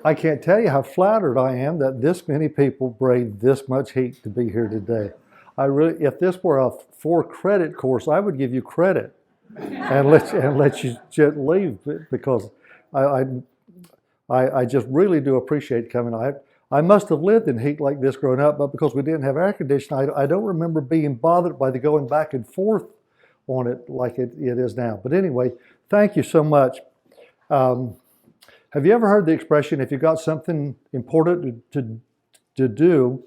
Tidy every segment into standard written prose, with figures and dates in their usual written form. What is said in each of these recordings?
I can't tell you how flattered I am that this many people braved this much heat to be here today. I really, if this were a 4 credit course, I would give you credit and let you leave because I, I just really do appreciate coming. I must have lived in heat like this growing up, but because we didn't have air conditioning, I don't remember being bothered by the going back and forth on it like it is now. But anyway, thank you so much. Have you ever heard the expression, if you've got something important to do,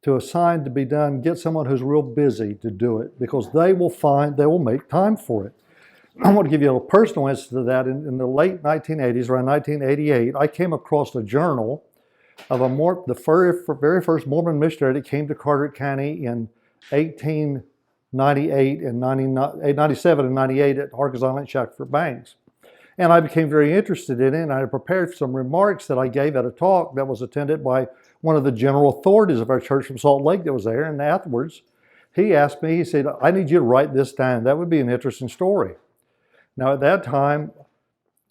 to assign to be done, get someone who's real busy to do it because they will make time for it. I want to give you a little personal instance to that. In the late 1980s, around 1988, I came across a journal of the very first Mormon missionary that came to Carteret County in 1898 and 97 and 98 at Harkers Island, Shackford Banks. And I became very interested in it, and I prepared some remarks that I gave at a talk that was attended by one of the general authorities of our church from Salt Lake that was there. And afterwards, he asked me, he said, I need you to write this down. That would be an interesting story. Now, at that time,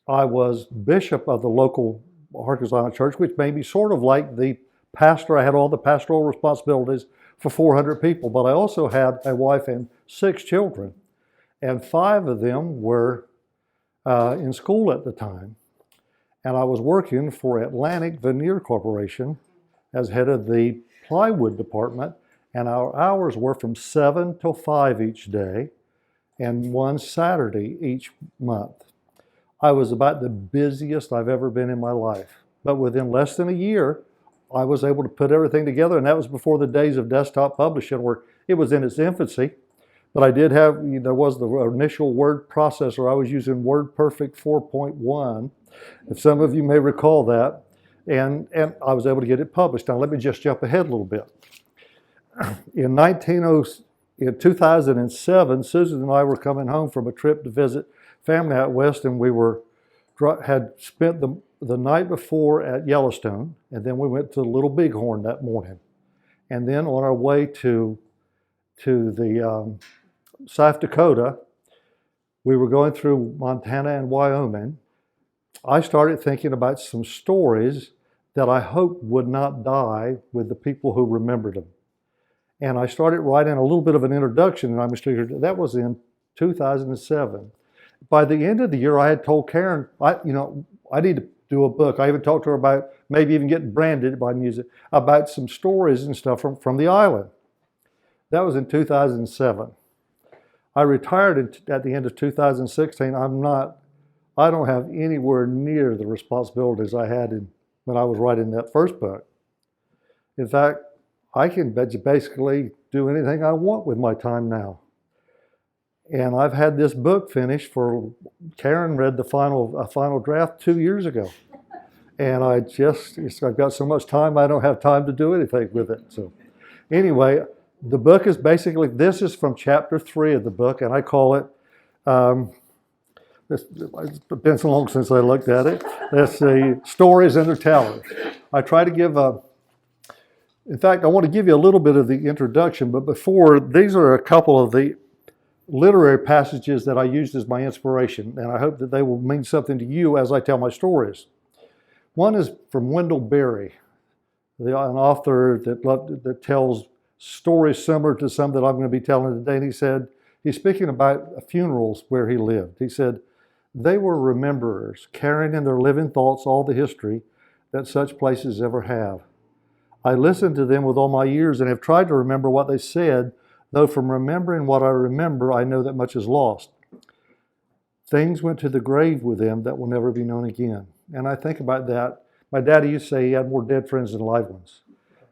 I was bishop of the local Harkers Island church, which made me sort of like the pastor. I had all the pastoral responsibilities for 400 people, but I also had a wife and 6 children, and 5 of them were in school at the time. And I was working for Atlantic Veneer Corporation as head of the plywood department, and our hours were from 7 till 5 each day and 1 Saturday each month. I was about the busiest I've ever been in my life. But within less than a year, I was able to put everything together, and that was before the days of desktop publishing where it was in its infancy. But I did have, there was the initial word processor. I was using WordPerfect 4.1, if some of you may recall that, and I was able to get it published. Now let me just jump ahead a little bit. In 2007, Susan and I were coming home from a trip to visit family out west, and we had spent the night before at Yellowstone, and then we went to Little Bighorn that morning. And then on our way to the South Dakota, we were going through Montana and Wyoming. I started thinking about some stories that I hoped would not die with the people who remembered them. And I started writing a little bit of an introduction, and I was figuring that was in 2007. By the end of the year, I had told Karen, I need to do a book. I even talked to her about maybe even getting branded by music, about some stories and stuff from the island. That was in 2007. I retired at the end of 2016. I don't have anywhere near the responsibilities I had when I was writing that first book. In fact, I can basically do anything I want with my time now. And I've had this book finished Karen read the final draft 2 years ago. And I've got so much time, I don't have time to do anything with it. So anyway, the book is basically, this is from chapter 3 of the book, and I call it, it's been so long since I looked at it, that's the Stories and Their Tellers. I try to give in fact, I want to give you a little bit of the introduction, but before, these are a couple of the literary passages that I used as my inspiration, and I hope that they will mean something to you as I tell my stories. One is from Wendell Berry, an author that tells stories similar to some that I'm going to be telling today. And he said, he's speaking about funerals where he lived. He said, they were rememberers, carrying in their living thoughts all the history that such places ever have. I listened to them with all my ears and have tried to remember what they said, though from remembering what I remember, I know that much is lost. Things went to the grave with them that will never be known again. And I think about that. My daddy used to say he had more dead friends than live ones.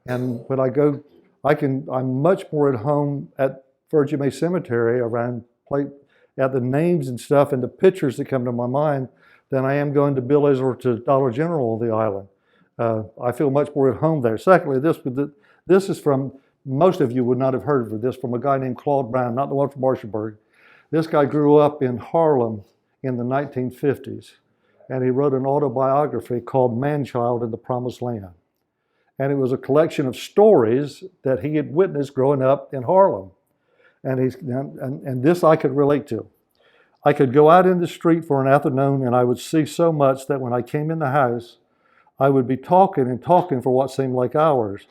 And when I go, I'm much more at home at Virgin Bay Cemetery at the names and stuff and the pictures that come to my mind than I am going to Billy's or to Dollar General on the island. I feel much more at home there. Secondly, this is from, most of you would not have heard of this, from a guy named Claude Brown, not the one from Marshallburg. This guy grew up in Harlem in the 1950s, and he wrote an autobiography called Man-Child in the Promised Land. And it was a collection of stories that he had witnessed growing up in Harlem. And this I could relate to. I could go out in the street for an afternoon and I would see so much that when I came in the house, I would be talking and talking for what seemed like hours.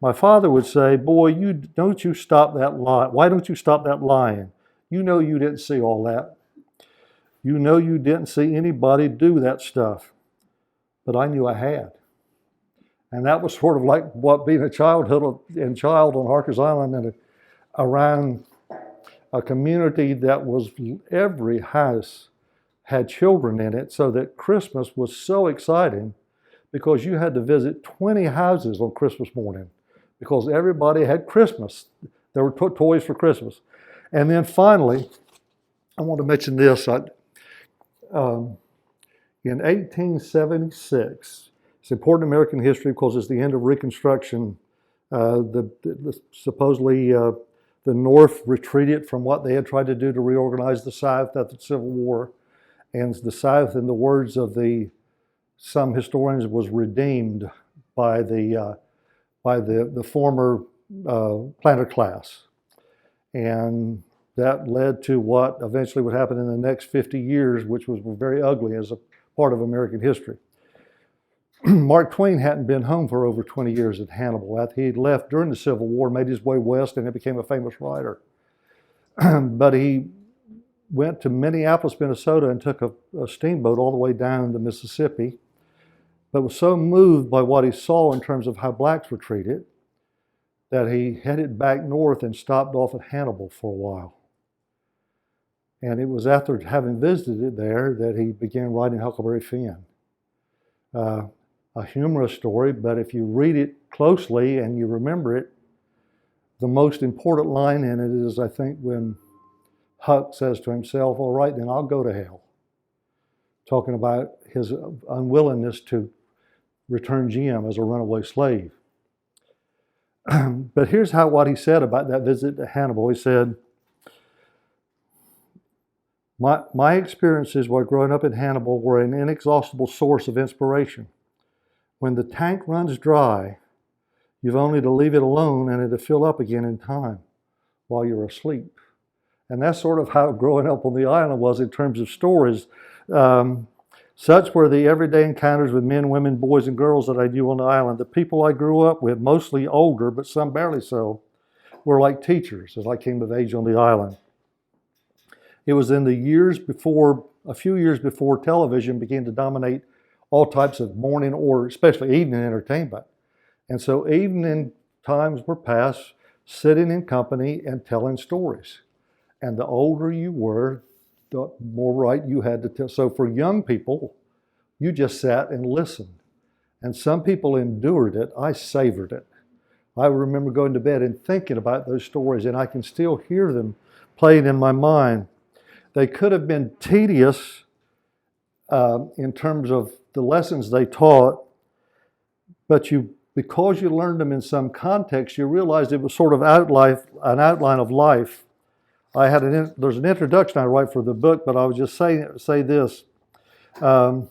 My father would say, boy, don't you stop that lie. Why don't you stop that lying? You know you didn't see all that. You know you didn't see anybody do that stuff. But I knew I had. And that was sort of like what being a child on Harkers Island and around a community that was, every house had children in it, so that Christmas was so exciting because you had to visit 20 houses on Christmas morning because everybody had Christmas. There were toys for Christmas. And then finally, I want to mention this. In 1876, it's important in American history because it's the end of Reconstruction. Supposedly the North retreated from what they had tried to do to reorganize the South after the Civil War. And the South, in the words of some historians, was redeemed by the former planter class. And that led to what eventually would happen in the next 50 years, which was very ugly as a part of American history. Mark Twain hadn't been home for over 20 years at Hannibal. He'd left during the Civil War, made his way west, and became a famous writer. But he went to Minneapolis, Minnesota, and took a steamboat all the way down the Mississippi, but was so moved by what he saw in terms of how blacks were treated that he headed back north and stopped off at Hannibal for a while. And it was after having visited there that he began writing Huckleberry Finn. A humorous story, but if you read it closely and you remember it, the most important line in it is, I think, when Huck says to himself, all right, then I'll go to hell. Talking about his unwillingness to return Jim as a runaway slave. But here's what he said about that visit to Hannibal. He said, my experiences while growing up in Hannibal were an inexhaustible source of inspiration. When the tank runs dry, you've only to leave it alone and it'll fill up again in time while you're asleep. And that's sort of how growing up on the island was in terms of stories. Such were the everyday encounters with men, women, boys, and girls that I knew on the island. The people I grew up with, mostly older, but some barely so, were like teachers as I came of age on the island. It was in the years before, a few years before television began to dominate all types of morning or especially evening entertainment. And so evening times were passed sitting in company and telling stories. And the older you were, the more right you had to tell. So for young people, you just sat and listened. And some people endured it. I savored it. I remember going to bed and thinking about those stories, and I can still hear them playing in my mind. They could have been tedious in terms of the lessons they taught, but because you learned them in some context, you realized it was sort of an outline of life. There's an introduction I write for the book, but I would just say this. Beyond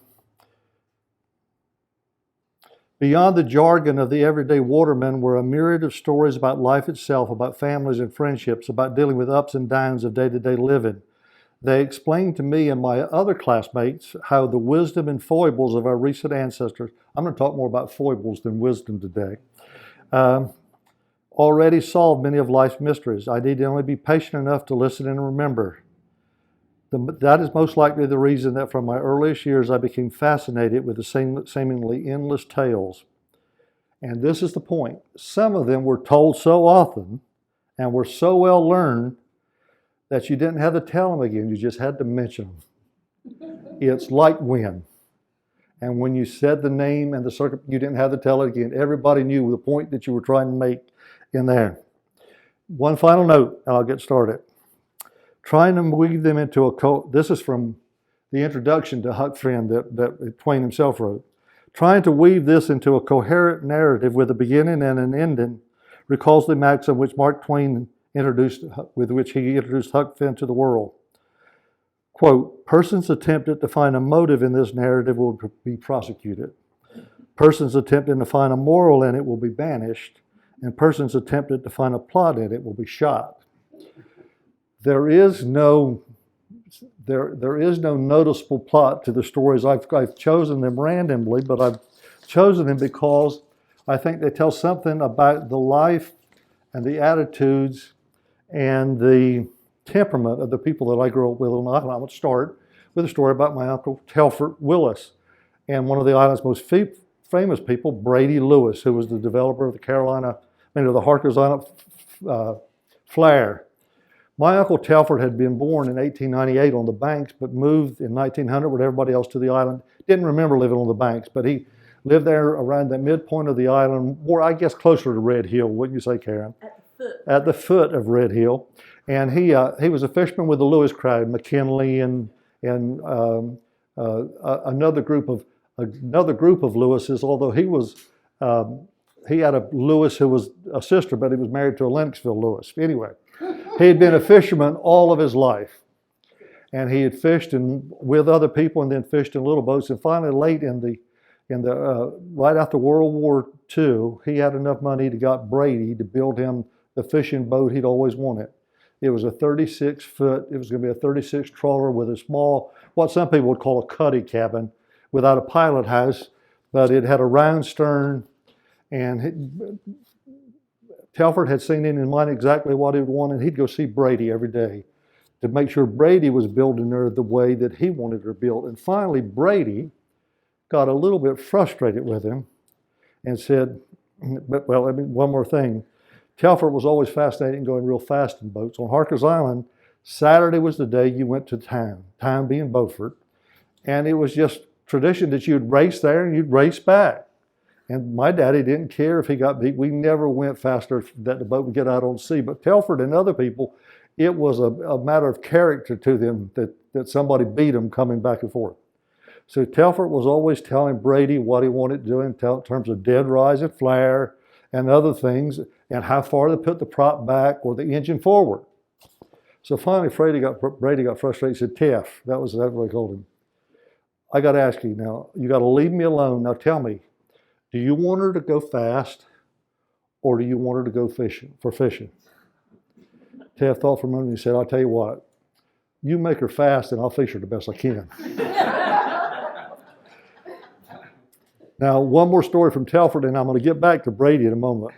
the jargon of the everyday waterman were a myriad of stories about life itself, about families and friendships, about dealing with ups and downs of day-to-day living. They explained to me and my other classmates how the wisdom and foibles of our recent ancestors, I'm going to talk more about foibles than wisdom today, already solved many of life's mysteries. I need to only be patient enough to listen and remember. That is most likely the reason that from my earliest years I became fascinated with the seemingly endless tales. And this is the point. Some of them were told so often and were so well learned that you didn't have to tell them again, you just had to mention them. It's like when. And when you said the name and the circuit, you didn't have to tell it again. Everybody knew the point that you were trying to make in there. One final note, and I'll get started. Trying to weave them into this is from the introduction to Huck Finn that Twain himself wrote. Trying to weave this into a coherent narrative with a beginning and an ending recalls the maxim which Mark Twain with which he introduced Huck Finn to the world. Quote, persons attempted to find a motive in this narrative will be prosecuted. Persons attempting to find a moral in it will be banished, and persons attempted to find a plot in it will be shot. There is no there is no noticeable plot to the stories. I've chosen them randomly, but I've chosen them because I think they tell something about the life and the attitudes and the temperament of the people that I grew up with on the island. I'm going to start with a story about my uncle Telford Willis and one of the island's most famous people, Brady Lewis, who was the developer of the Harkers Island flare. My uncle Telford had been born in 1898 on the banks, but moved in 1900 with everybody else to the island. Didn't remember living on the banks, but he lived there around the midpoint of the island, more, I guess, closer to Red Hill, wouldn't you say, Karen? At the foot. At the foot of Red Hill. And he was a fisherman with the Lewis crowd, McKinley and another group of Lewises, although he had a Lewis who was a sister, but he was married to a Lennoxville Lewis. Anyway, he had been a fisherman all of his life. And he had fished with other people and then fished in little boats. And finally, late right after World War II, he had enough money to got Brady to build him the fishing boat he'd always wanted. It was a 36-foot, it was going to be a 36 trawler with a small, what some people would call a cuddy cabin, without a pilot house, but it had a round stern, and Telford had seen in his mind exactly what he would want, and he'd go see Brady every day to make sure Brady was building her the way that he wanted her built. And finally, Brady got a little bit frustrated with him and said, one more thing. Telford was always fascinated in going real fast in boats. On Harker's Island, Saturday was the day you went to town being Beaufort, and it was just tradition that you'd race there and you'd race back. And my daddy didn't care if he got beat. We never went faster that the boat would get out on sea. But Telford and other people, it was a matter of character to them that somebody beat them coming back and forth. So Telford was always telling Brady what he wanted to do in terms of dead rise and flare and other things, and how far to put the prop back or the engine forward. So finally, Brady got frustrated. He said, "Teff," that was what I called him. "I got to ask you now. You got to leave me alone. Now tell me, do you want her to go fast, or do you want her to go fishing?" Teff thought for a moment and he said, "I'll tell you what. You make her fast, and I'll fish her the best I can." Now, one more story from Telford, and I'm going to get back to Brady in a moment.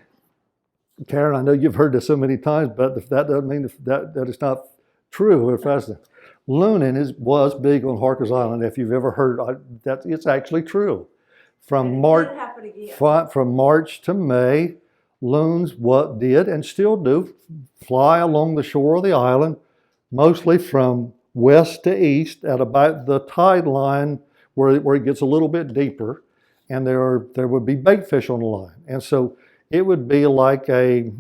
Karen, I know you've heard this so many times, but that doesn't mean that it's not true or fascinating. Looning was big on Harker's Island. If you've ever heard that, it's actually true. From March to May, loons did and still do fly along the shore of the island, mostly from west to east at about the tide line where it gets a little bit deeper. And there would be bait fish on the line, and so it would be like a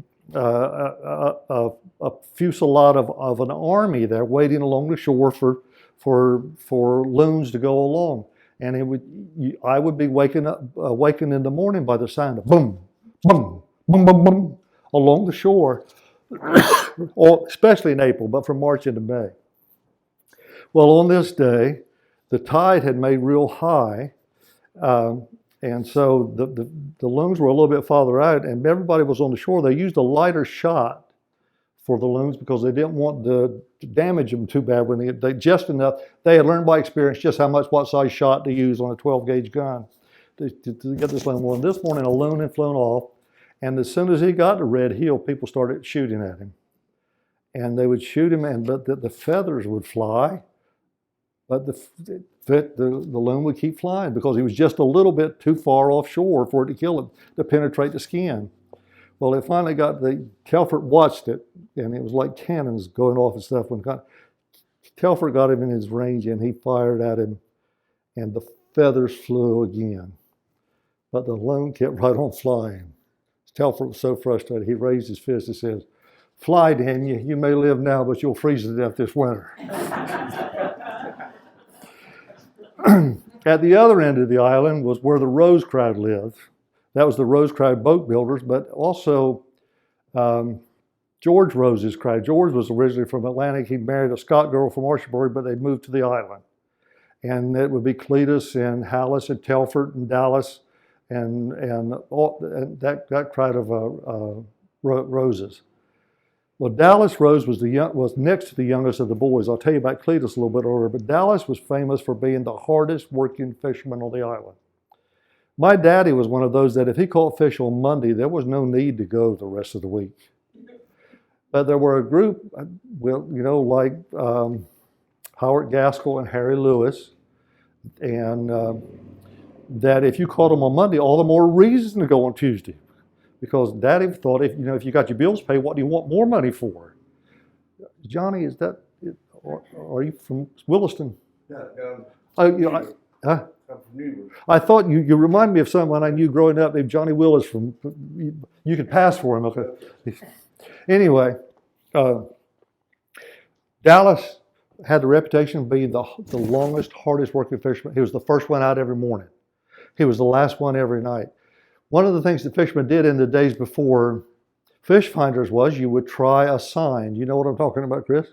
fusillade of an army there waiting along the shore for loons to go along. And I would be awakened in the morning by the sound of boom, boom, boom, boom, boom along the shore, especially in April, but from March into May. Well, on this day, the tide had made real high. And so the loons were a little bit farther out, and everybody was on the shore. They used a lighter shot for the loons because they didn't want to damage them too bad. When they just enough, they had learned by experience just what size shot to use on a 12-gauge gun to get this loon. Well, this morning a loon had flown off, and as soon as he got to Red Hill, people started shooting at him, and they would shoot him, but the feathers would fly, but the loon would keep flying because he was just a little bit too far offshore for it to kill him, to penetrate the skin. Well, it finally Telford watched it, and it was like cannons going off and stuff. When Telford got him in his range, and he fired at him, and the feathers flew again. But the loon kept right on flying. Telford was so frustrated, he raised his fist and said, "Fly, Daniel, you may live now, but you'll freeze to death this winter." At the other end of the island was where the Rose crowd lived. That was the Rose crowd boat builders, but also George Rose's crowd. George was originally from Atlantic. He married a Scott girl from Orchardburg, but they moved to the island. And it would be Cletus and Hallis and Telford and Dallas and that crowd of Roses. Well, Dallas Rose was next to the youngest of the boys. I'll tell you about Cletus a little bit earlier, but Dallas was famous for being the hardest working fisherman on the island. My daddy was one of those that if he caught fish on Monday, there was no need to go the rest of the week. But there were a group, like Howard Gaskell and Harry Lewis, and that if you caught them on Monday, all the more reason to go on Tuesday. Because Daddy thought, if you got your bills paid, what do you want more money for? Johnny, are you from Williston? No. I'm from Newburgh. I thought you remind me of someone I knew growing up named Johnny Willis you could pass for him. Okay. Anyway, Dallas had the reputation of being the longest, hardest working fisherman. He was the first one out every morning. He was the last one every night. One of the things that fishermen did in the days before fish finders was you would try a sign. You know what I'm talking about, Chris?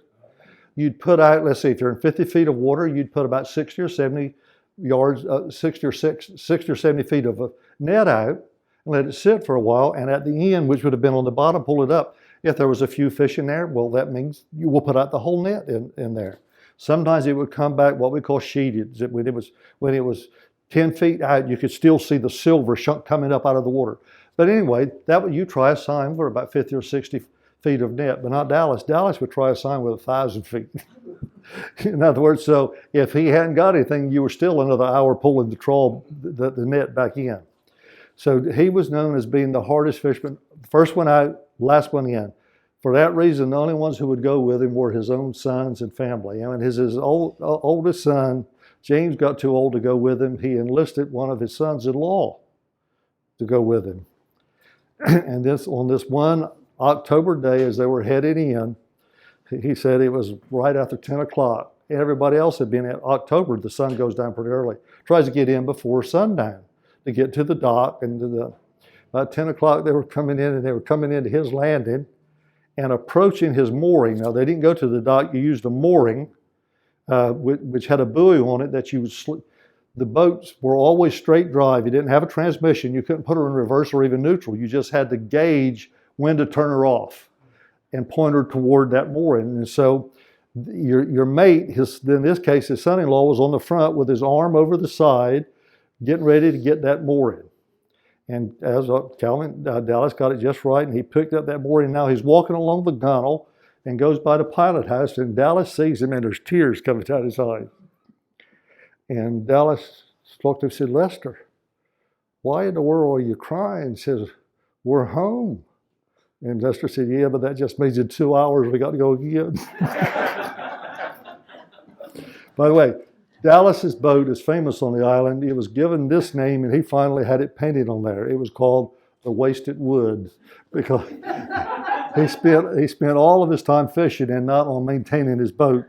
You'd put out, let's see, if you're in 50 feet of water, you'd put about 60 or 70 yards, 60 or 70 feet of a net out and let it sit for a while. And at the end, which would have been on the bottom, pull it up. If there was a few fish in there, well, that means you will put out the whole net in there. Sometimes it would come back what we call sheeted. When it was 10 feet out, you could still see the silver coming up out of the water. But anyway, you try a sign for about 50 or 60 feet of net, but not Dallas. Dallas would try a sign with 1,000 feet. In other words, so if he hadn't got anything, you were still another hour pulling the net back in. So he was known as being the hardest fisherman, first one out, last one in. For that reason, the only ones who would go with him were his own sons and family. I mean, his oldest son, James, got too old to go with him. He enlisted one of his sons-in-law to go with him. And on this one October day, as they were heading in, he said it was right after 10 o'clock. Everybody else had been in October. The sun goes down pretty early. Tries to get in before sundown to get to the dock. And about 10 o'clock, they were coming in, and they were coming into his landing and approaching his mooring. Now, they didn't go to the dock. You used a mooring, which had a buoy on it that you would the boats were always straight drive. You didn't have a transmission. You couldn't put her in reverse or even neutral. You just had to gauge when to turn her off and point her toward that mooring. And so your mate, in this case, his son-in-law, was on the front with his arm over the side, getting ready to get that mooring. And as Dallas got it just right, and he picked up that mooring. Now he's walking along the gunnel and goes by the pilot house, and Dallas sees him, and there's tears coming out of his eyes. And Dallas looked and said, "Lester, why in the world are you crying?" He says, "We're home." And Lester said, "Yeah, but that just means in 2 hours we got to go again." By the way, Dallas's boat is famous on the island. It was given this name, and he finally had it painted on there. It was called the Wasted Wood, because he spent all of his time fishing and not on maintaining his boat.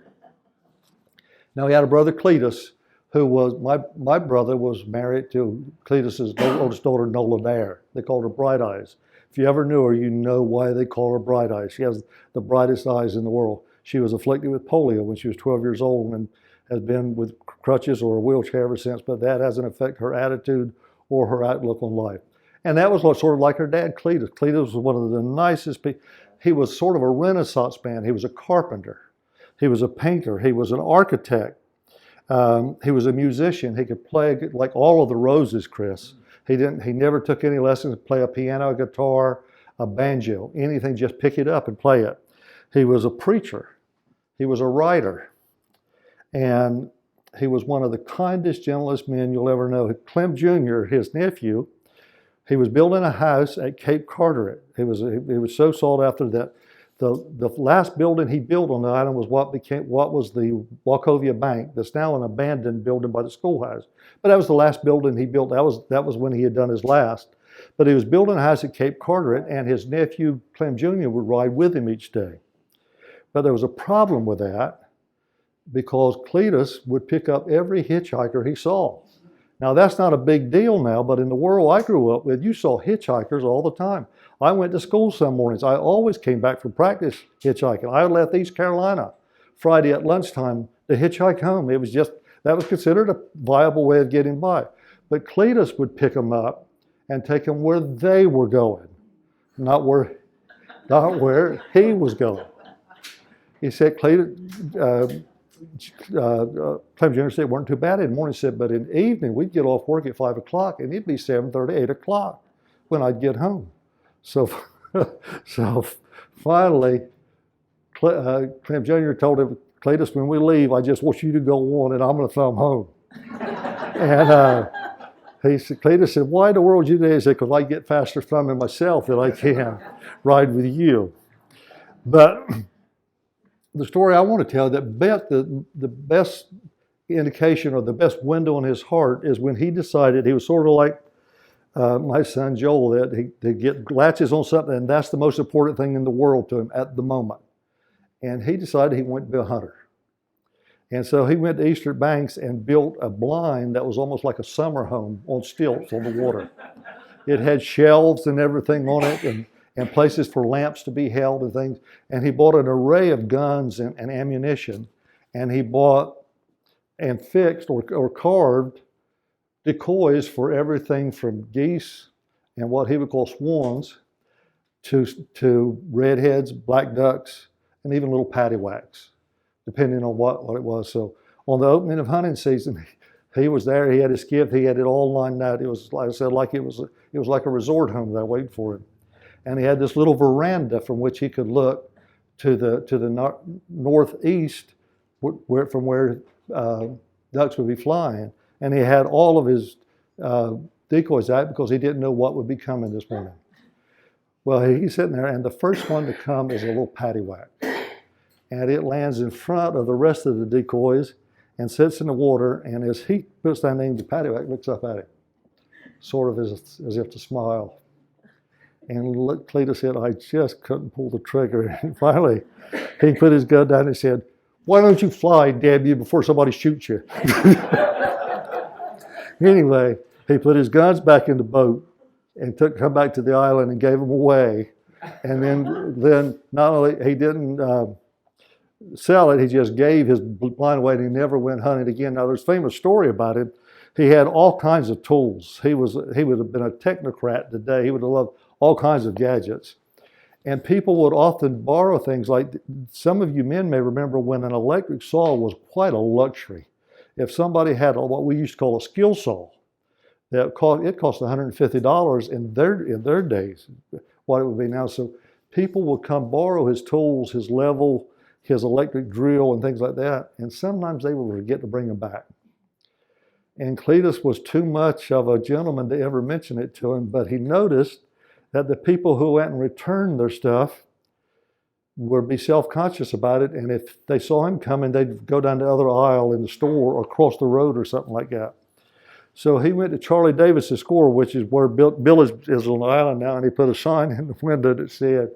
Now he had a brother, Cletus, who was, my brother was married to Cletus's oldest daughter, Nola Dare. They called her Bright Eyes. If you ever knew her, you know why they call her Bright Eyes. She has the brightest eyes in the world. She was afflicted with polio when she was 12 years old and has been with crutches or a wheelchair ever since, but that hasn't affected her attitude or her outlook on life. And that was sort of like her dad, Cletus. Cletus was one of the nicest people. He was sort of a Renaissance man. He was a carpenter. He was a painter. He was an architect. He was a musician. He could play like all of the Roses, Chris. He never took any lessons to play a piano, a guitar, a banjo, anything, just pick it up and play it. He was a preacher. He was a writer. And he was one of the kindest, gentlest men you'll ever know. Clem Jr., his nephew, he was building a house at Cape Carteret. It was so sought after that the last building he built on the island was what was the Wachovia Bank. That's now an abandoned building by the schoolhouse. But that was the last building he built. That was when he had done his last. But he was building a house at Cape Carteret, and his nephew Clem Jr. would ride with him each day. But there was a problem with that, because Cletus would pick up every hitchhiker he saw. Now, that's not a big deal now, but in the world I grew up with, you saw hitchhikers all the time. I went to school some mornings. I always came back from practice hitchhiking. I left East Carolina Friday at lunchtime to hitchhike home. That was considered a viable way of getting by. But Cletus would pick them up and take them where they were going, not where not where he was going. He said, Cletus Jr. said it weren't too bad in the morning. He said, but in the evening, we'd get off work at 5 o'clock, and it'd be 7:30, 8 o'clock when I'd get home. So, so finally, Clem Jr. told him, Cletus, when we leave, I just want you to go on, and I'm going to thumb home. And Cletus said, why in the world you do that? He said, because I get faster thumbing myself than I can ride with you. But the story I want to tell, that the best indication or the best window in his heart is when he decided, he was sort of like my son Joel, that he get latches on something, and that's the most important thing in the world to him at the moment. And he decided he wanted to be a hunter. And so he went to Eastern Banks and built a blind that was almost like a summer home on stilts on the water. It had shelves and everything on it, and places for lamps to be held and things. And he bought an array of guns and ammunition. And he bought and fixed or carved decoys for everything from geese and what he would call swans to redheads, black ducks, and even little paddywhacks, depending on what it was. So on the opening of hunting season, he was there. He had his skiff. He had it all lined out. It was, like I said, like it was like a resort home there waiting for him. And he had this little veranda from which he could look to the northeast, from where ducks would be flying. And he had all of his decoys out because he didn't know what would be coming this morning. Well, he's sitting there, and the first one to come is a little paddywhack. And it lands in front of the rest of the decoys and sits in the water. And as he puts down the name, the paddywhack looks up at it, sort of as if to smile. And Cletus said, I just couldn't pull the trigger. And finally, he put his gun down and said, why don't you fly, damn you, before somebody shoots you? Anyway, he put his guns back in the boat and come back to the island and gave them away. And then not only he didn't sell it, he just gave his blind away, and he never went hunting again. Now, there's a famous story about him. He had all kinds of tools. He would have been a technocrat today. He would have loved all kinds of gadgets. And people would often borrow things, like some of you men may remember when an electric saw was quite a luxury. If somebody had what we used to call a skill saw, it cost $150 in their days, what it would be now. So people would come borrow his tools, his level, his electric drill and things like that, and sometimes they would forget to bring them back. And Cletus was too much of a gentleman to ever mention it to him, but he noticed that the people who went and returned their stuff would be self-conscious about it, and if they saw him coming, they'd go down the other aisle in the store or across the road or something like that. So he went to Charlie Davis's store, which is where Bill is on the island now, and he put a sign in the window that said,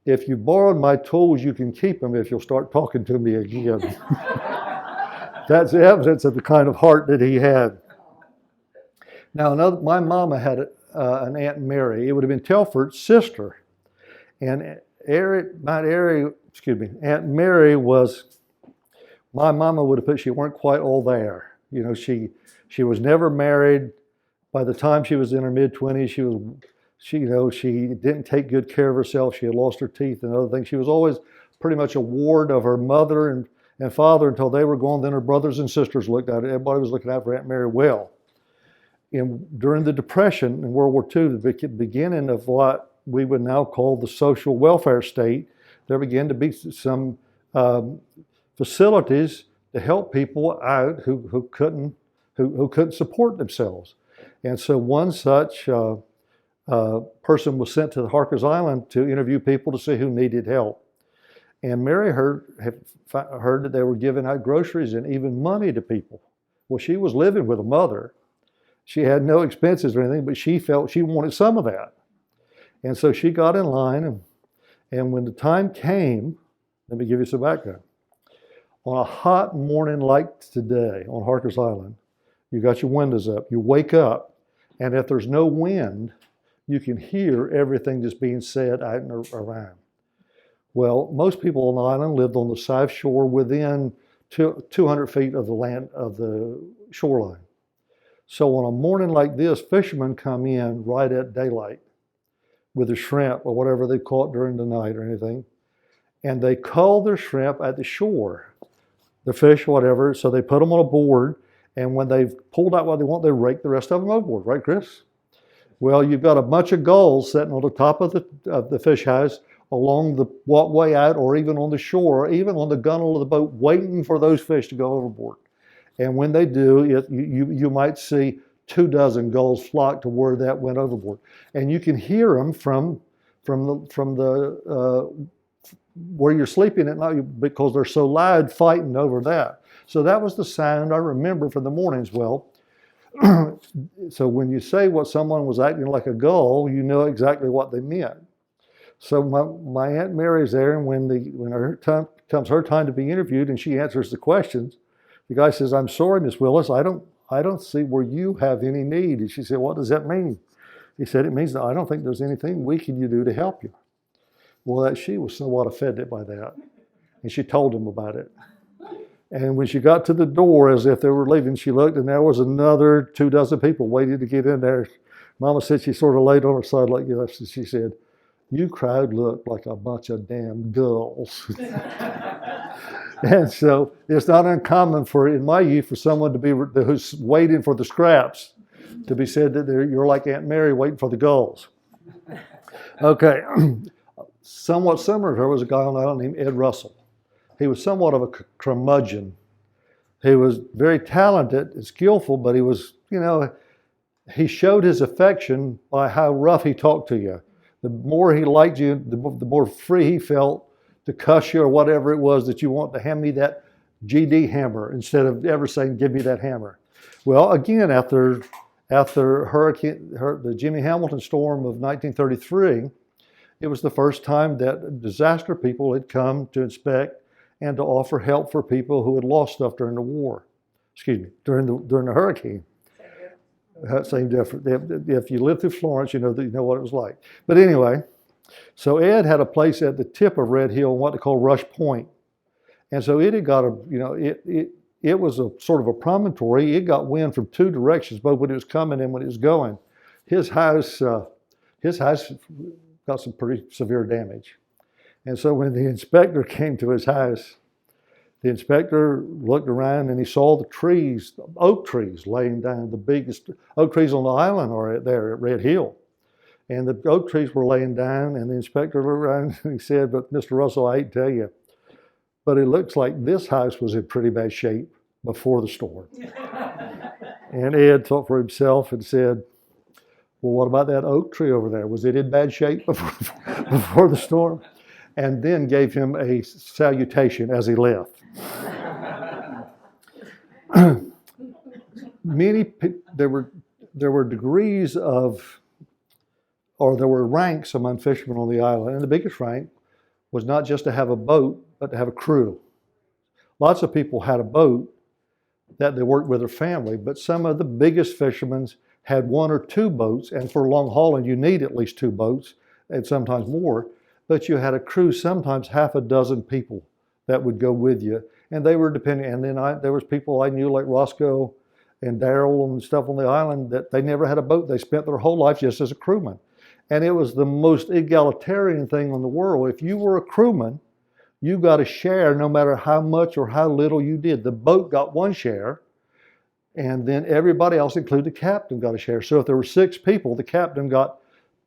if you borrowed my tools, you can keep them if you'll start talking to me again. That's evidence of the kind of heart that he had. Now, my mama had an Aunt Mary. It would have been Telford's sister. And Aunt Mary was, my mama would have put, she weren't quite all there. You know, she was never married. By the time she was in her mid-20s, she didn't take good care of herself. She had lost her teeth and other things. She was always pretty much a ward of her mother and father until they were gone. Then her brothers and sisters looked at it. Everybody was looking out for Aunt Mary well. During the Depression in World War II, the beginning of what we would now call the social welfare state, there began to be some facilities to help people out who couldn't support themselves. And so one such person was sent to the Harkers Island to interview people to see who needed help. And Mary heard that they were giving out groceries and even money to people. Well, she was living with a mother. She had no expenses or anything, but she felt she wanted some of that. And so she got in line, and when the time came, let me give you some background. On a hot morning like today on Harkers Island, you got your windows up, you wake up, and if there's no wind, you can hear everything that's being said out and around. Well, most people on the island lived on the south shore within 200 feet of the shoreline. So on a morning like this, fishermen come in right at daylight with the shrimp or whatever they caught during the night or anything. And they cull their shrimp at the shore, the fish, whatever. So they put them on a board, and when they've pulled out what they want, they rake the rest of them overboard, right, Chris? Well, you've got a bunch of gulls sitting on the top of the fish house along the walkway out, or even on the shore, or even on the gunwale of the boat, waiting for those fish to go overboard. And when they do, you might see 24 gulls flock to where that went overboard, and you can hear them from the where you're sleeping at night because they're so loud fighting over that. So that was the sound I remember from the mornings. Well, so when you say what someone was acting like a gull, you know exactly what they meant. So my Aunt Mary's there, and when comes her time to be interviewed and she answers the questions, the guy says, "I'm sorry, Miss Willis, I don't see where you have any need." And she said, "What does that mean?" He said, "It means that I don't think there's anything we can do to help you." Well, she was somewhat offended by that, and she told him about it. And when she got to the door, as if they were leaving, she looked, and there was another 24 people waiting to get in there. Mama said she sort of laid on her side like this, and she said, "You crowd look like a bunch of damn gulls." And so it's not uncommon in my youth for someone to be who's waiting for the scraps to be said that you're like Aunt Mary waiting for the gulls. Okay. Somewhat similar to her was a guy on the island named Ed Russell. He was somewhat of a curmudgeon. He was very talented and skillful, but he was, he showed his affection by how rough he talked to you. The more he liked you, the more free he felt to cuss you or whatever it was that you want to hand me that GD hammer instead of ever saying, "Give me that hammer." Well, again, after the Jimmy Hamilton storm of 1933, it was the first time that disaster people had come to inspect and to offer help for people who had lost stuff during the war. During the hurricane. Same difference. If you lived through Florence, you know what it was like. But anyway, so Ed had a place at the tip of Red Hill, what they call Rush Point, and so it had got it was a sort of a promontory. It got wind from two directions, both when it was coming and when it was going. His house got some pretty severe damage. And so when the inspector came to his house, the inspector looked around and he saw the trees, oak trees laying down. The biggest oak trees on the island are there at Red Hill. And the oak trees were laying down, and the inspector looked around and he said, "But Mr. Russell, I hate to tell you, but it looks like this house was in pretty bad shape before the storm." And Ed thought for himself and said, "Well, what about that oak tree over there? Was it in bad shape before the storm?" And then gave him a salutation as he left. There were degrees of, or there were ranks among fishermen on the island, and the biggest rank was not just to have a boat, but to have a crew. Lots of people had a boat that they worked with their family, but some of the biggest fishermen had one or two boats, and for long hauling you need at least two boats, and sometimes more, but you had a crew, sometimes half a dozen people that would go with you, and they were dependent. And then there was people I knew like Roscoe and Darrell and stuff on the island that they never had a boat. They spent their whole life just as a crewman. And it was the most egalitarian thing in the world. If you were a crewman, you got a share no matter how much or how little you did. The boat got one share, and then everybody else, including the captain, got a share. So if there were 6 people, the captain got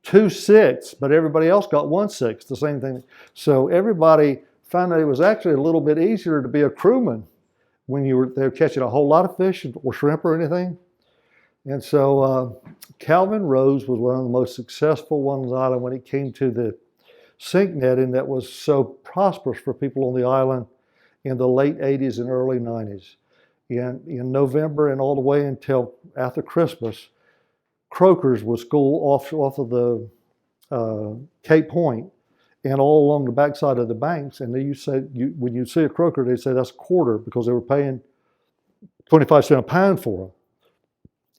2/6, but everybody else got 1/6, the same thing. So everybody found that it was actually a little bit easier to be a crewman when they were catching a whole lot of fish or shrimp or anything. And so Calvin Rose was one of the most successful ones on the island when it came to the sink netting that was so prosperous for people on the island in the late 80s and early 90s. In November and all the way until after Christmas, croakers would school off of the Cape Point and all along the backside of the banks. And when you see a croaker, they'd say that's a quarter because they were paying 25 cents a pound for them.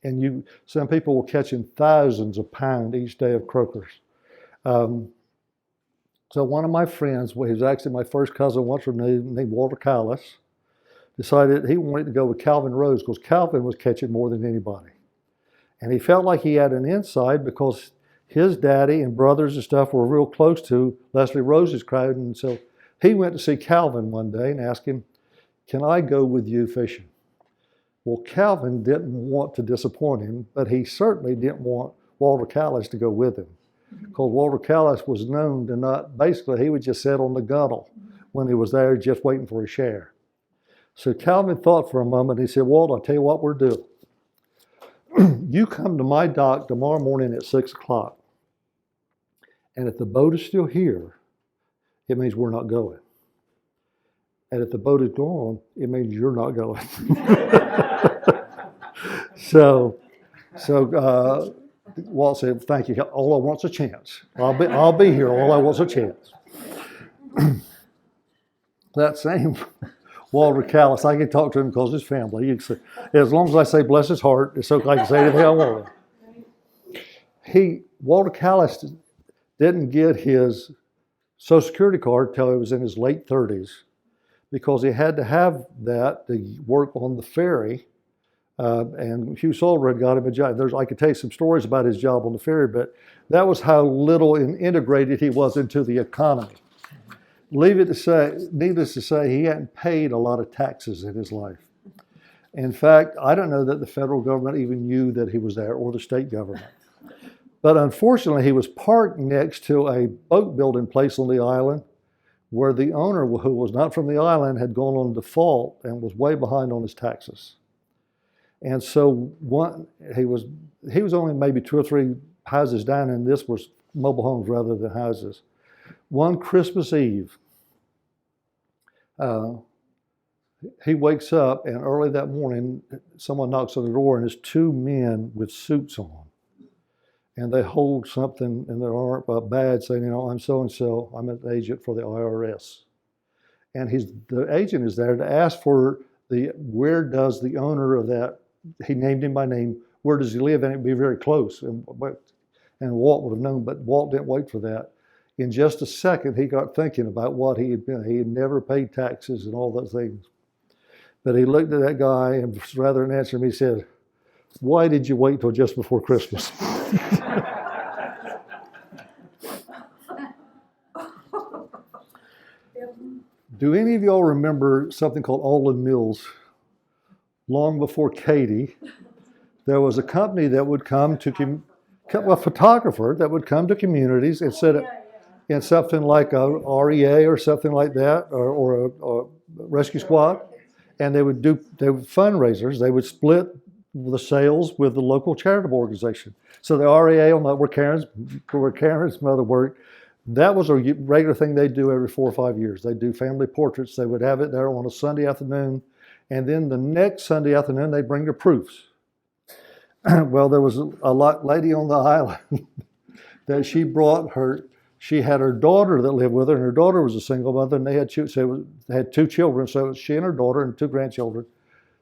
And some people were catching thousands of pounds each day of croakers. So one of my friends, who was actually my first cousin once removed, named Walter Callis, decided he wanted to go with Calvin Rose because Calvin was catching more than anybody. And he felt like he had an inside because his daddy and brothers and stuff were real close to Leslie Rose's crowd. And so he went to see Calvin one day and asked him, "Can I go with you fishing?" Well, Calvin didn't want to disappoint him, but he certainly didn't want Walter Callis to go with him. Because Walter Callis was known to not, basically, he would just sit on the gunnel when he was there just waiting for his share. So Calvin thought for a moment. He said, "Walt, I'll tell you what we're doing. You come to my dock tomorrow morning at 6 o'clock. And if the boat is still here, it means we're not going. And if the boat is gone, it means you're not going." So Walt said, "Thank you. All I want's a chance. I'll be here. All I want's a chance." That same Walter Callis, I can talk to him because his family. You can say, as long as I say bless his heart, it's okay. I can say anything I want. Walter Callis didn't get his Social Security card until he was in his late 30s because he had to have that to work on the ferry. And Hugh Solder had got him a job. I could tell you some stories about his job on the ferry, but that was how little integrated he was into the economy. Needless to say, he hadn't paid a lot of taxes in his life. In fact, I don't know that the federal government even knew that he was there, or the state government. But unfortunately, he was parked next to a boat building place on the island where the owner, who was not from the island, had gone on default and was way behind on his taxes. And so he was only maybe 2 or 3 houses down, and this was mobile homes rather than houses. One Christmas Eve, he wakes up, and early that morning, someone knocks on the door, and it's 2 men with suits on. And they hold something in their arm, a badge saying, "I'm so-and-so, I'm an agent for the IRS." And the agent is there to ask for where does the owner of that, he named him by name, where does he live? And it'd be very close. And Walt would have known, but Walt didn't wait for that. In just a second, he got thinking about what he had been. He had never paid taxes and all those things. But he looked at that guy, and rather than answer him, he said, "Why did you wait till just before Christmas?" Do any of y'all remember something called Olin Mills? Long before Katie, there was a company that would come to, a photographer that would come to communities and set up in something like a REA or something like that, or a rescue squad, and they would fundraisers. They would split the sales with the local charitable organization. So the REA, where Karen's mother worked, that was a regular thing they do every 4 or 5 years. They do family portraits. They would have it there on a Sunday afternoon, and then the next Sunday afternoon they bring the proofs. Well, there was a lady on the island that she had her daughter that lived with her, and her daughter was a single mother, and they had 2 children, so it was she and her daughter and 2 grandchildren.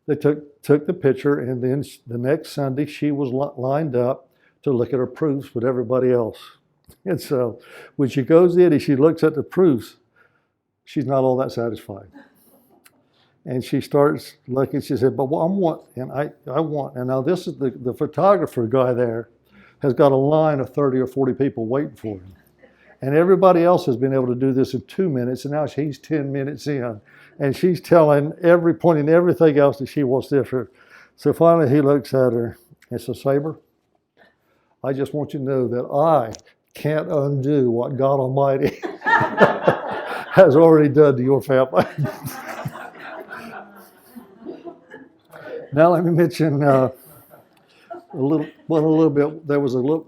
They took the picture, and then the next Sunday she was lined up to look at her proofs with everybody else. And so when she goes in and she looks at the proofs, she's not all that satisfied. And she starts looking, she said, "But I want," and now this is the photographer guy there has got a line of 30 or 40 people waiting for him. And everybody else has been able to do this in 2 minutes, and now she's 10 minutes in. And she's pointing everything else that she wants different. So finally he looks at her and says, "Saber, I just want you to know that I can't undo what God Almighty has already done to your family." Now let me mention a little bit. There was a little.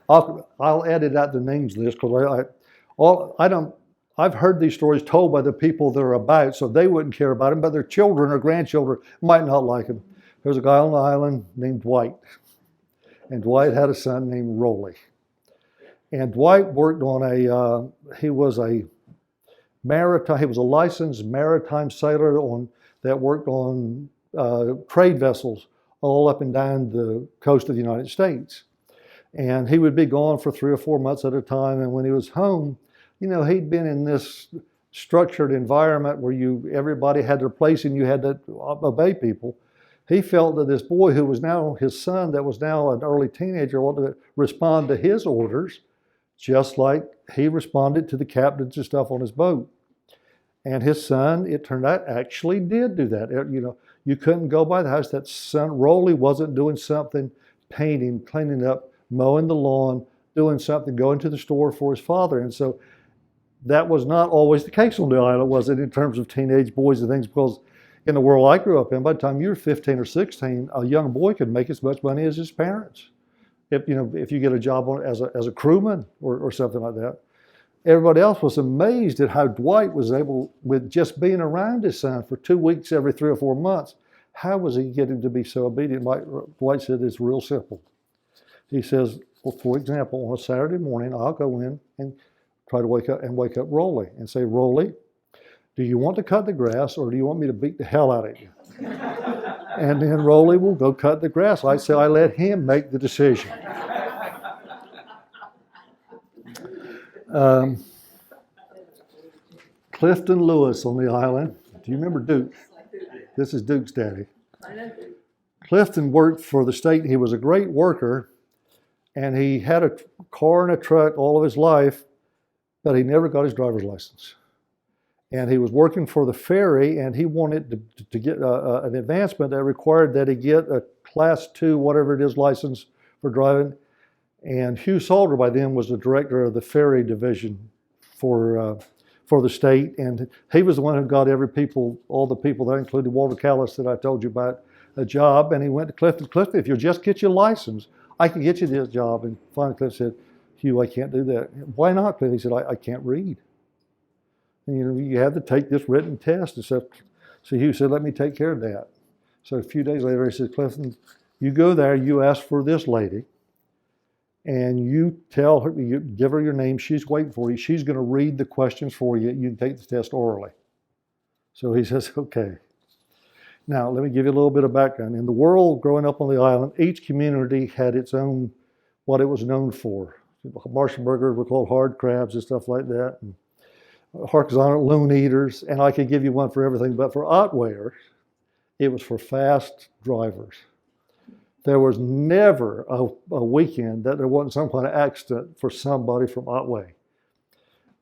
I'll edit out the names list because I've heard these stories told by the people they're about, so they wouldn't care about them, but their children or grandchildren might not like them. There's a guy on the island named Dwight, and Dwight had a son named Rolly. And Dwight worked on he was a licensed maritime sailor that worked on trade vessels all up and down the coast of the United States. And he would be gone for 3 or 4 months at a time. And when he was home, he'd been in this structured environment where everybody had their place and you had to obey people. He felt that this boy who was now his son, that was now an early teenager, wanted to respond to his orders, just like he responded to the captains and stuff on his boat. And his son, it turned out, actually did do that. You couldn't go by the house. That son, Rolly, wasn't doing something, painting, cleaning up, mowing the lawn, doing something, going to the store for his father. And so that was not always the case on the island, was it, in terms of teenage boys and things? Because in the world I grew up in, by the time you were 15 or 16, a young boy could make as much money as his parents. If you get a job as a crewman or something like that. Everybody else was amazed at how Dwight was able, with just being around his son for 2 weeks every 3 or 4 months, how was he getting to be so obedient? Like Dwight said, it's real simple. He says, well, for example, on a Saturday morning, I'll go in and try to wake up Rolly and say, Rolly, do you want to cut the grass or do you want me to beat the hell out of you? And then Rolly will go cut the grass. I say I let him make the decision. Clifton Lewis on the island. Do you remember Duke? This is Duke's daddy. Clifton worked for the state. He was a great worker, and he had a car and a truck all of his life, but he never got his driver's license. And he was working for the ferry, and he wanted to get an advancement that required that he get a Class 2, whatever it is, license for driving. And Hugh Salter by then was the director of the ferry division for the state, and he was the one who got all the people there, including Walter Callis that I told you about, a job. And he went to Clifton. Clifton, if you'll just get your license, I can get you this job. And finally Clifton said, Hugh, I can't do that. Why not, Clifton? He said, I can't read. And, you have to take this written test and stuff. So Hugh said, let me take care of that. So a few days later, he said, Clifton, you go there, you ask for this lady, and you tell her, you give her your name, she's waiting for you. She's going to read the questions for you. You can take the test orally. So he says, okay. Now, let me give you a little bit of background. In the world, growing up on the island, each community had its own, what it was known for. Martian burgers were called hard crabs and stuff like that. And Harkers on it, loon eaters. And I could give you one for everything. But for Otwayers, it was for fast drivers. There was never a weekend that there wasn't some kind of accident for somebody from Otway.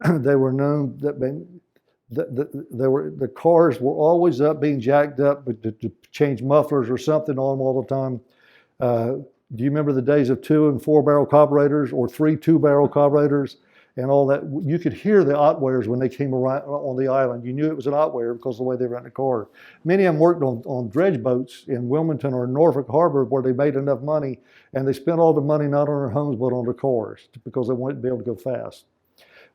They were known that the cars were always up, being jacked up to change mufflers or something on them all the time. Do you remember the days of 2 and 4 barrel carburetors or 3 2-barrel carburetors and all that? You could hear the Otwayers when they came around on the island. You knew it was an Otwayer because of the way they ran the car. Many of them worked on dredge boats in Wilmington or Norfolk Harbor where they made enough money, and they spent all the money not on their homes but on their cars because they wanted to be able to go fast.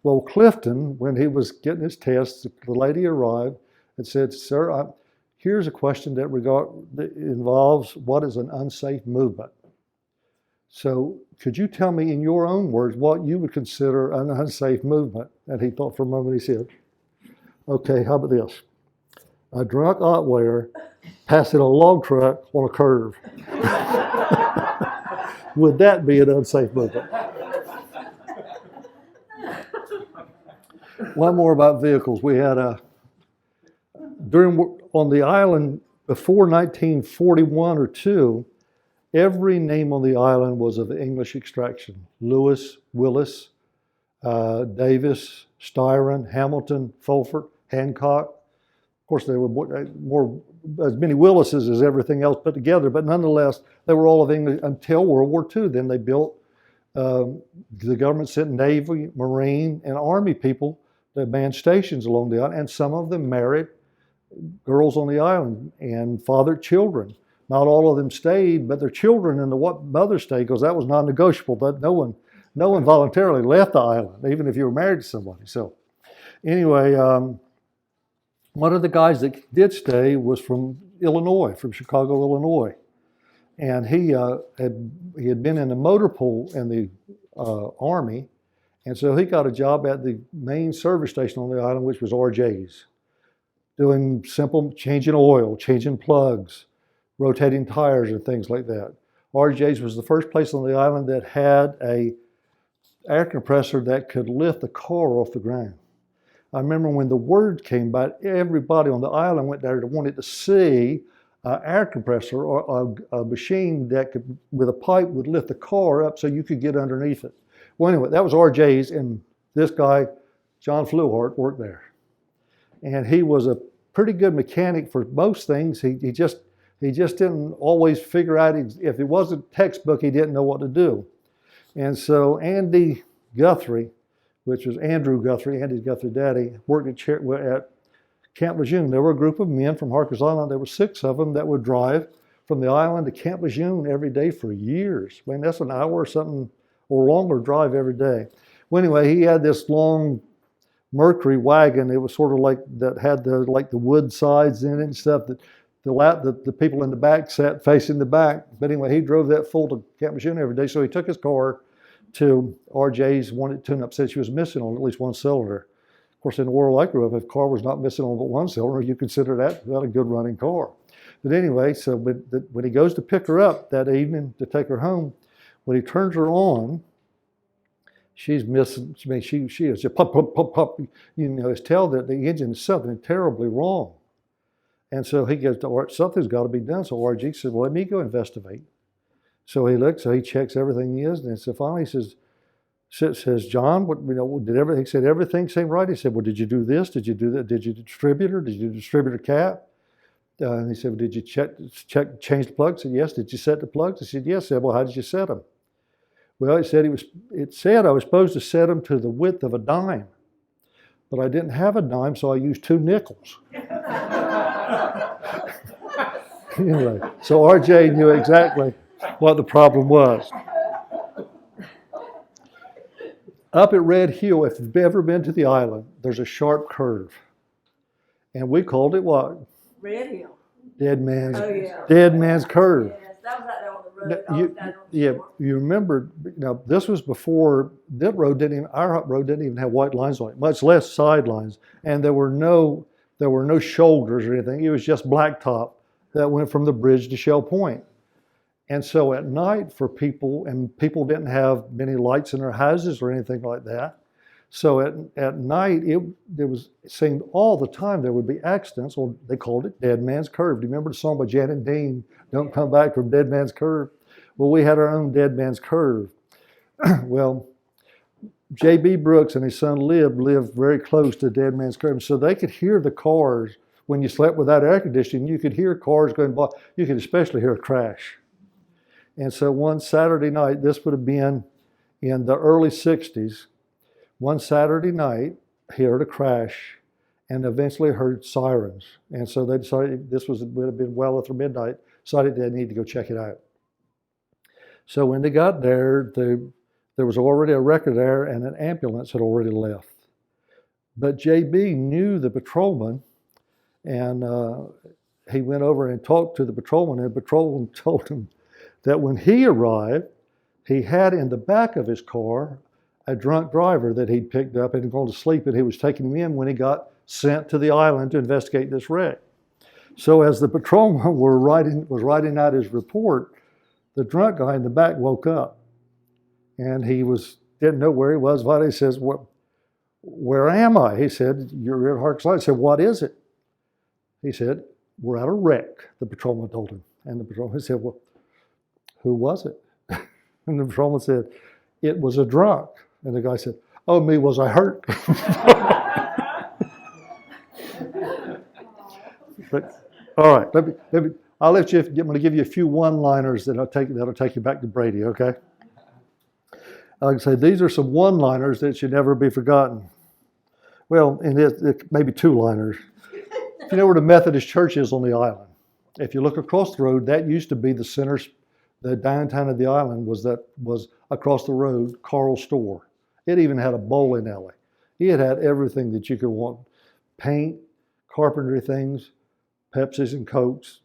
Well, Clifton, when he was getting his test, the lady arrived and said, sir, here's a question that involves what is an unsafe movement. So could you tell me in your own words what you would consider an unsafe movement? And he thought for a moment, he said, okay, how about this? A drunk Otwayer passing a log truck on a curve. Would that be an unsafe movement? One more about vehicles. We had on the island before 1941 or 2, every name on the island was of English extraction. Lewis, Willis, Davis, Styron, Hamilton, Telford, Hancock. Of course, there were as many Willises as everything else put together, but nonetheless, they were all of English until World War II. Then they built, the government sent Navy, Marine, and Army people that manned stations along the island, and some of them married girls on the island and fathered children. Not all of them stayed, but their children and the mother stayed because that was non-negotiable. That no one voluntarily left the island, even if you were married to somebody. So anyway, one of the guys that did stay was from Illinois, from Chicago, Illinois. And he had been in the motor pool in the Army, and so he got a job at the main service station on the island, which was RJ's, doing simple changing oil, changing plugs, rotating tires and things like that. RJ's was the first place on the island that had a air compressor that could lift the car off the ground. I remember when the word came about, everybody on the island went there to wanted to see air compressor or a machine that could, with a pipe, would lift the car up so you could get underneath it. Well, anyway, that was RJ's, and this guy, John Fluhart, worked there. And he was a pretty good mechanic for most things. He just didn't always figure out, if it wasn't textbook, he didn't know what to do. And so Andy Guthrie, which was Andrew Guthrie, Andy Guthrie daddy, worked at Camp Lejeune. There were a group of men from Harkers Island. There were 6 of them that would drive from the island to Camp Lejeune every day for years. I mean, that's an hour or something or longer drive every day. Well, anyway, he had this long Mercury wagon. It was sort of like that had the wood sides in it and stuff that the people in the back sat facing the back. But anyway, he drove that full to Camp Lejeune every day. So he took his car to RJ's, wanted to tune-up, said she was missing on at least one cylinder. Of course, in the world I grew up, if a car was not missing on but one cylinder, you consider that a good running car. But anyway, so when he goes to pick her up that evening to take her home, when he turns her on, she's missing. I mean, she is just pop, pop, pop, pop. You know, it's tell that the engine is something terribly wrong. And so he goes to something's got to be done. So RG said, well, let me go investigate. So he looks, so he checks everything he is, and so finally he says, John, what, you know, did everything? He said everything seemed right. He said, well, did you do this? Did you do that? Did you distribute her? Did you distribute her cap? And he said, well, did you change the plugs? I said, yes. Did you set the plugs? I said, yes. I said, well, how did you set them? Well, it said I was supposed to set them to the width of a dime, but I didn't have a dime, so I used 2 nickels. Anyway, so RJ knew exactly what the problem was. Up at Red Hill, if you've ever been to the island, there's a sharp curve. And we called it what? Red Hill. Dead Man's Curve. Yes, that was out there on the road. You remember, now this was before, our road didn't even have white lines on it, much less side lines. And there were no shoulders or anything. It was just blacktop that went from the bridge to Shell Point. And so at night for people, and people didn't have many lights in their houses or anything like that. So at night, it seemed all the time there would be accidents. Well, they called it Dead Man's Curve. Do you remember the song by Janet Dean, Don't Come Back from Dead Man's Curve? Well, we had our own Dead Man's Curve. Well, J.B. Brooks and his son lived very close to Dead Man's Curve. So they could hear the cars. When you slept without air conditioning, you could hear cars going by. You could especially hear a crash. And so one Saturday night, this would have been in the early 60s, one Saturday night, he heard a crash and eventually heard sirens. And so they decided would have been well after midnight, decided they needed to go check it out. So when they got there, there was already a wrecker there and an ambulance had already left. But JB knew the patrolman, and he went over and talked to the patrolman, and the patrolman told him that when he arrived, he had in the back of his car a drunk driver that he'd picked up and gone to sleep, and he was taking him in when he got sent to the island to investigate this wreck. So as the patrolman was writing out his report, the drunk guy in the back woke up, and he didn't know where he was. He says, where am I? He said, you're at Harkers Island. He said, what is it? He said, we're at a wreck, the patrolman told him. And the patrolman said, well, who was it? And the patrolman said, it was a drunk. And the guy said, oh, me, was I hurt? But, all right, I'll let you, I'm going to give you a few one-liners that'll take you back to Brady, okay? Like I say, these are some one-liners that should never be forgotten. Well, and it maybe 2-liners. If you know where the Methodist Church is on the island, if you look across the road, that used to be the center. The downtown of the island was across the road, Carl's store. It even had a bowling alley. It had everything that you could want. Paint, carpentry things, Pepsis and Cokes,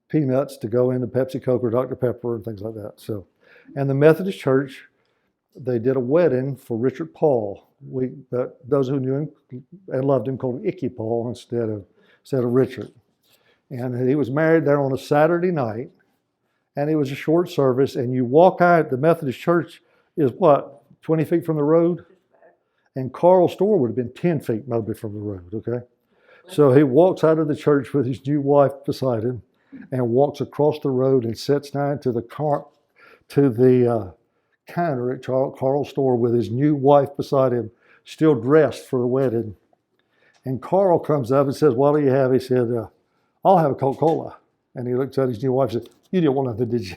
peanuts to go into Pepsi, Coke, or Dr. Pepper and things like that. So, and the Methodist Church, they did a wedding for Richard Paul. Those who knew him and loved him called him Icky Paul instead of Richard. And he was married there on a Saturday night. And it was a short service, and you walk out, the Methodist Church is what, 20 feet from the road? And Carl's store would have been 10 feet maybe from the road, okay? So he walks out of the church with his new wife beside him, and walks across the road and sits down to the counter at Carl's store with his new wife beside him, still dressed for the wedding. And Carl comes up and says, "What do you have?" He said, "I'll have a Coca-Cola." And he looks at his new wife and says, "You didn't want nothing, did you?"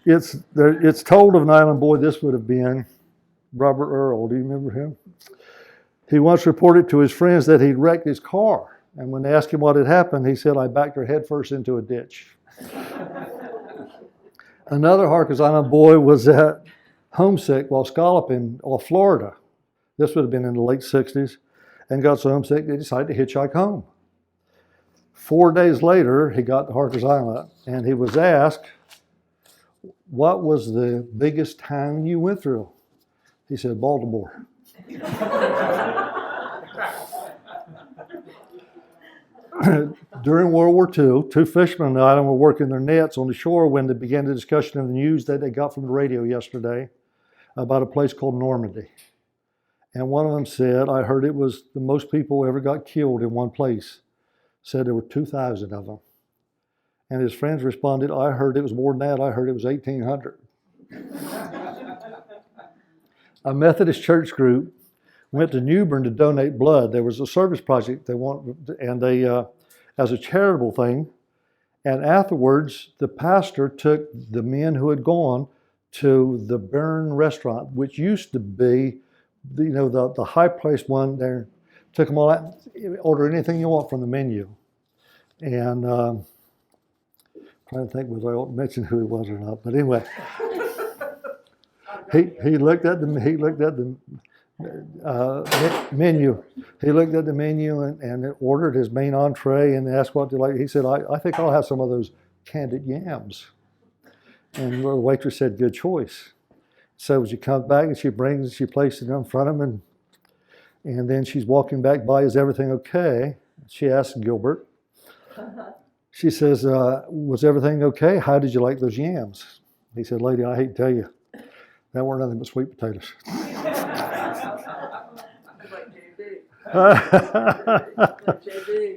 It's told of an island boy. This would have been Robert Earl. Do you remember him? He once reported to his friends that he'd wrecked his car. And when they asked him what had happened, he said, "I backed her headfirst into a ditch." Another Harkers Island boy was homesick while scalloping off Florida. This would have been in the late 60s. And got so homesick, they decided to hitchhike home. 4 days later, he got to Harkers Island, and he was asked, "What was the biggest town you went through?" He said, "Baltimore." During World War II, two fishermen on the island were working their nets on the shore when they began the discussion of the news that they got from the radio yesterday about a place called Normandy. And one of them said, "I heard it was the most people ever got killed in one place." Said there were 2,000 of them. And his friends responded, "I heard it was more than that. I heard it was 1,800. A Methodist church group went to New Bern to donate blood. There was a service project they wanted, and they, as a charitable thing. And afterwards, the pastor took the men who had gone to the Bern restaurant, which used to be, the high-priced one there. Took them all out, order anything you want from the menu. And trying to think whether I ought to mention who he was or not. But anyway, he looked at the menu. He looked at the menu and ordered his main entree and asked what to like. He said, I think I'll have some of those candied yams. And the waitress said, "Good choice." So she comes back and she places it in front of him, and then she's walking back by, "Is everything okay?" She asks Gilbert. She says, "Was everything okay? How did you like those yams?" He said, "Lady, I hate to tell you, that weren't nothing but sweet potatoes."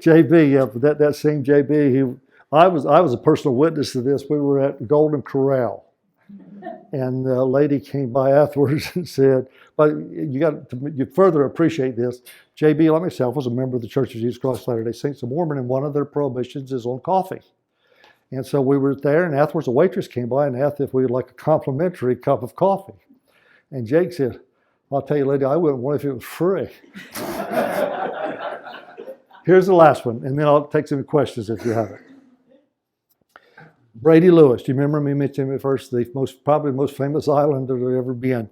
JB, yeah, but that same JB, I was a personal witness to this. We were at Golden Corral, and a lady came by afterwards and said, "But you further appreciate this. JB, like myself, was a member of the Church of Jesus Christ of Latter-day Saints of Mormon, and one of their prohibitions is on coffee. And so we were there, and afterwards a waitress came by and asked if we would like a complimentary cup of coffee. And Jake said, "I'll tell you, lady, I wouldn't want it if it was free." Here's the last one, and then I'll take some questions if you have it. Brady Lewis. Do you remember me mentioning him at first? Probably the most famous islander there ever been.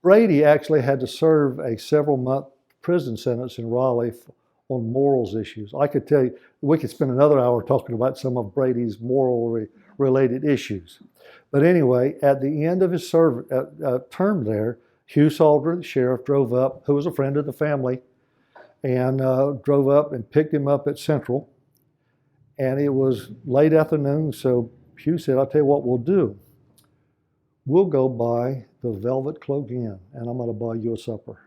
Brady actually had to serve a several-month prison sentence in Raleigh on morals issues. I could tell you, we could spend another hour talking about some of Brady's moral-related issues. But anyway, at the end of his term there, Hugh Salter, the sheriff, drove up, who was a friend of the family, and drove up and picked him up at Central. And it was late afternoon, so Hugh said, "I'll tell you what we'll do. We'll go by the Velvet Cloak Inn, and I'm going to buy you a supper."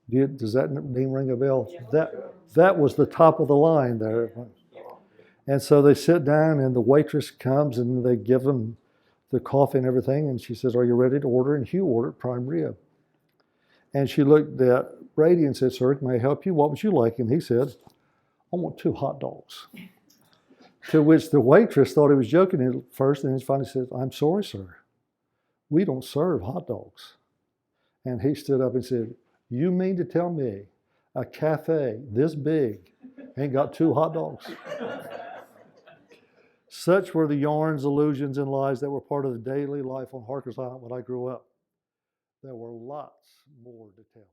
Does that name ring a bell? Yeah. That was the top of the line there. And so they sit down, and the waitress comes, and they give them the coffee and everything, and she says, "Are you ready to order?" And Hugh ordered prime rib. And she looked at Brady and said, "Sir, may I help you? What would you like?" And he said, "I want 2 hot dogs." To which the waitress thought he was joking at first, and he finally said, "I'm sorry, sir. We don't serve hot dogs." And he stood up and said, "You mean to tell me a cafe this big ain't got 2 hot dogs?" Such were the yarns, illusions, and lies that were part of the daily life on Harkers Island when I grew up. There were lots more to tell.